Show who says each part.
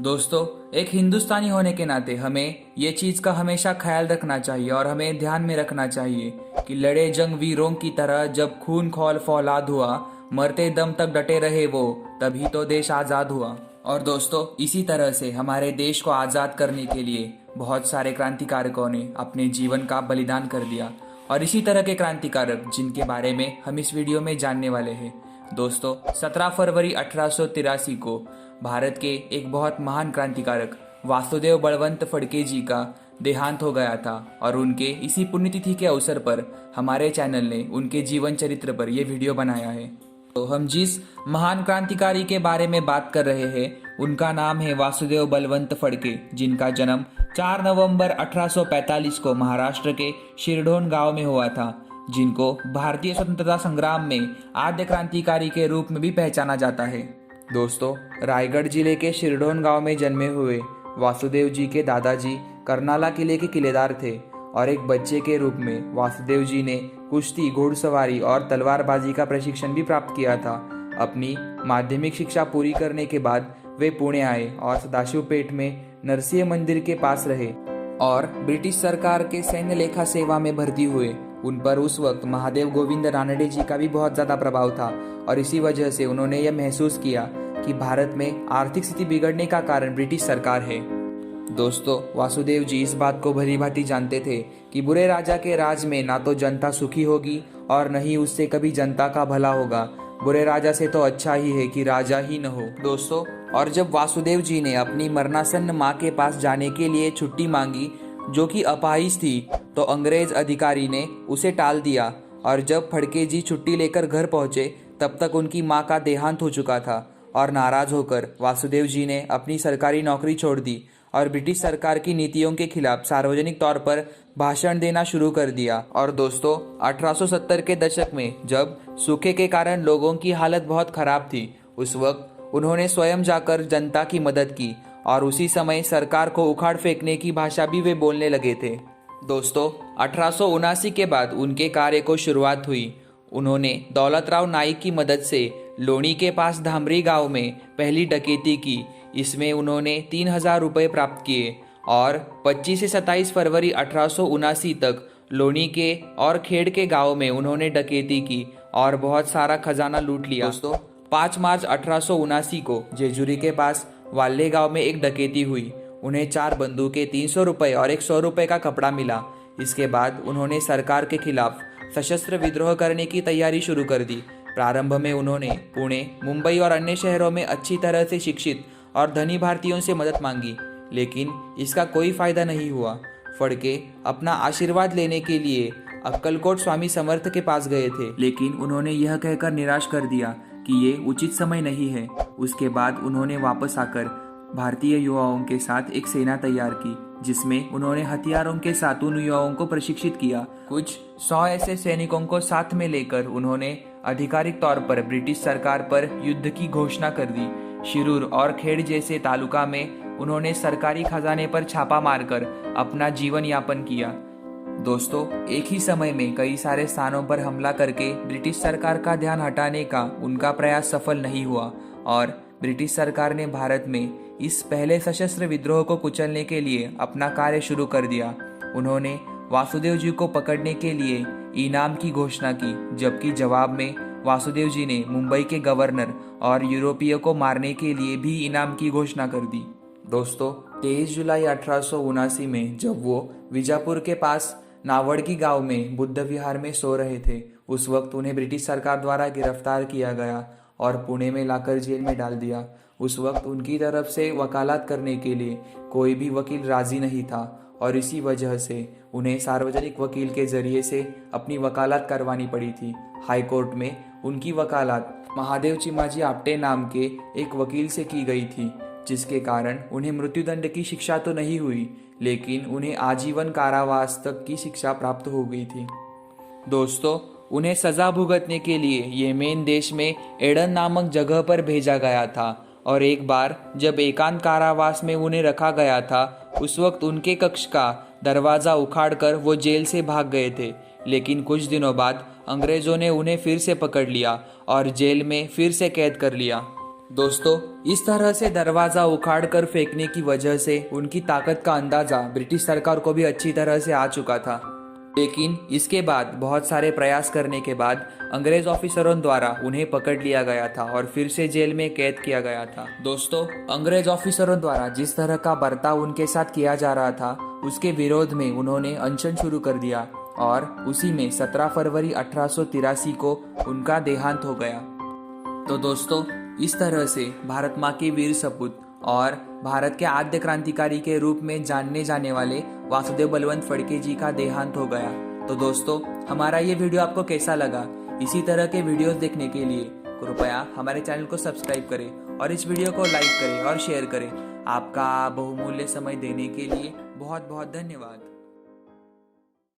Speaker 1: दोस्तों, एक हिंदुस्तानी होने के नाते हमें ये चीज का हमेशा ख्याल रखना चाहिए और हमें ध्यान में रखना चाहिए कि लड़े जंग वीरों की तरह जब खून खौल फौलाद हुआ, मरते दम तक डटे रहे वो, तभी तो देश आजाद हुआ। और दोस्तों, इसी तरह से हमारे देश को आजाद करने के लिए बहुत सारे क्रांतिकारकों ने अपने जीवन का बलिदान कर दिया। और इसी तरह के क्रांतिकारक जिनके बारे में हम इस वीडियो में जानने वाले हैं। दोस्तों, 17 फरवरी 1883 को भारत के एक बहुत महान क्रांतिकारक वासुदेव बलवंत फड़के जी का देहांत हो गया था और उनके इसी पुण्यतिथि के अवसर पर हमारे चैनल ने उनके जीवन चरित्र पर यह वीडियो बनाया है। तो हम जिस महान क्रांतिकारी के बारे में बात कर रहे हैं उनका नाम है वासुदेव बलवंत फड़के, जिनका जन्म 4 नवंबर 1845 को महाराष्ट्र के शिरडोन गांव में हुआ था, जिनको भारतीय स्वतंत्रता संग्राम में आद्य क्रांतिकारी के रूप में भी पहचाना जाता है। दोस्तों, रायगढ़ जिले के शिरडोन गांव में जन्मे हुए वासुदेव जी के दादाजी करनाला किले के किलेदार थे और एक बच्चे के रूप में वासुदेव जी ने कुश्ती, घुड़सवारी और तलवारबाजी का प्रशिक्षण भी प्राप्त किया था। अपनी माध्यमिक शिक्षा पूरी करने के बाद वे पुणे आए और सदाशिवपेट में नरसिंह मंदिर के पास रहे और ब्रिटिश सरकार के सैन्य लेखा सेवा में भर्ती हुए। उन पर उस वक्त महादेव गोविंद रानडे जी का भी बहुत ज़्यादा प्रभाव था और इसी वजह से उन्होंने यह महसूस किया कि भारत में आर्थिक स्थिति बिगड़ने का कारण ब्रिटिश सरकार है। दोस्तों, वासुदेव जी इस बात को भली भांति जानते थे कि बुरे राजा के राज में ना तो जनता सुखी होगी और न ही उससे कभी जनता का भला होगा। बुरे राजा से तो अच्छा ही है कि राजा ही न हो। दोस्तों, और जब वासुदेव जी ने अपनी मरणासन्न माँ के पास जाने के लिए छुट्टी मांगी, जो कि अपाहिज थी, तो अंग्रेज अधिकारी ने उसे टाल दिया और जब फड़के जी छुट्टी लेकर घर पहुंचे तब तक उनकी मां का देहांत हो चुका था और नाराज होकर वासुदेव जी ने अपनी सरकारी नौकरी छोड़ दी और ब्रिटिश सरकार की नीतियों के खिलाफ सार्वजनिक तौर पर भाषण देना शुरू कर दिया। और दोस्तों, 1870 के दशक में जब सूखे के कारण लोगों की हालत बहुत खराब थी, उस वक्त उन्होंने स्वयं जाकर जनता की मदद की और उसी समय सरकार को उखाड़ फेंकने की भाषा भी वे बोलने लगे थे। दोस्तों, 1879 के बाद उनके कार्य को शुरुआत हुई। उन्होंने दौलतराव नाइक की मदद से लोणी के पास धामरी गांव में पहली डकैती की। इसमें उन्होंने 3000 रुपये प्राप्त किए और 25 से 27 फरवरी 1879 तक लोणी के और खेड़ के गांव में उन्होंने डकैती की और बहुत सारा खजाना लूट लिया। दोस्तों, 5 मार्च 1879 को जेजुरी के पास वाले गांव में एक डकैती हुई। उन्हें 4 बंदूकें, 300 रुपये और एक 100 रुपये का कपड़ा मिला। इसके बाद उन्होंने सरकार के खिलाफ सशस्त्र विद्रोह करने की तैयारी शुरू कर दी। प्रारंभ में उन्होंने पुणे, मुंबई और अन्य शहरों में अच्छी तरह से शिक्षित और धनी भारतीयों से मदद मांगी, लेकिन इसका कोई फायदा नहीं हुआ। फड़के अपना आशीर्वाद लेने के लिए अक्कलकोट स्वामी समर्थ के पास गए थे, लेकिन उन्होंने यह कहकर निराश कर दिया कि ये उचित समय नहीं है। उसके बाद उन्होंने वापस आकर भारतीय युवाओं के साथ एक सेना तैयार की, जिसमें उन्होंने हथियारों के साथ उन युवाओं को प्रशिक्षित किया। कुछ 100 ऐसे सैनिकों को साथ में लेकर उन्होंने आधिकारिक तौर पर ब्रिटिश सरकार पर युद्ध की घोषणा कर दी। शिरूर और खेड़ जैसे तालुका में उन्होंने सरकारी खजाने पर छापा मारकर अपना जीवन यापन किया। दोस्तों, एक ही समय में कई सारे स्थानों पर हमला करके ब्रिटिश सरकार का ध्यान हटाने का उनका प्रयास सफल नहीं हुआ और ब्रिटिश सरकार ने भारत में इस पहले सशस्त्र विद्रोह को कुचलने के लिए अपना कार्य शुरू कर दिया। उन्होंने वासुदेव जी को पकड़ने के लिए इनाम की घोषणा की, जबकि जवाब में वासुदेव जी ने मुंबई के गवर्नर और यूरोपियों को मारने के लिए भी इनाम की घोषणा कर दी। दोस्तों, 23 जुलाई 1879 में जब वो विजापुर के पास नावड़गी गांव में बुद्ध विहार में सो रहे थे, उस वक्त उन्हें ब्रिटिश सरकार द्वारा गिरफ्तार किया गया और पुणे में लाकर जेल में डाल दिया। उस वक्त उनकी तरफ से वकालत करने के लिए कोई भी वकील राजी नहीं था और इसी वजह से उन्हें सार्वजनिक वकील के जरिए से अपनी वकालत करवानी पड़ी थी। हाई कोर्ट में उनकी वकालत महादेव चिमाजी आप्टे नाम के एक वकील से की गई थी, जिसके कारण उन्हें मृत्युदंड की शिक्षा तो नहीं हुई, लेकिन उन्हें आजीवन कारावास तक की शिक्षा प्राप्त हो गई थी। दोस्तों, उन्हें सजा भुगतने के लिए येमेन देश में एडन नामक जगह पर भेजा गया था और एक बार जब एकांत कारावास में उन्हें रखा गया था, उस वक्त उनके कक्ष का दरवाज़ा उखाड़कर वो जेल से भाग गए थे। लेकिन कुछ दिनों बाद अंग्रेज़ों ने उन्हें फिर से पकड़ लिया और जेल में फिर से कैद कर लिया। दोस्तों, इस तरह से दरवाजा उखाड़ कर फेंकने की वजह से उनकी ताकत का अंदाजा ब्रिटिश सरकार को भी अच्छी तरह से आ चुका था। लेकिन इसके बाद बहुत सारे प्रयास करने के बाद अंग्रेज ऑफिसरों द्वारा उन्हें पकड़ लिया गया था और फिर से जेल में कैद किया गया था। दोस्तों, अंग्रेज ऑफिसरों द्वारा जिस तरह का बर्ताव उनके साथ किया जा रहा था उसके विरोध में उन्होंने अनशन शुरू कर दिया और उसी में 17 फरवरी 1883 को उनका देहांत हो गया। तो दोस्तों, इस तरह से भारत माँ के वीर सपूत और भारत के आद्य क्रांतिकारी के रूप में जानने जाने वाले वासुदेव बलवंत फडके जी का देहांत हो गया। तो दोस्तों, हमारा ये वीडियो आपको कैसा लगा? इसी तरह के वीडियोस देखने के लिए कृपया हमारे चैनल को सब्सक्राइब करें और इस वीडियो को लाइक करें और शेयर करें। आपका बहुमूल्य समय देने के लिए बहुत बहुत धन्यवाद।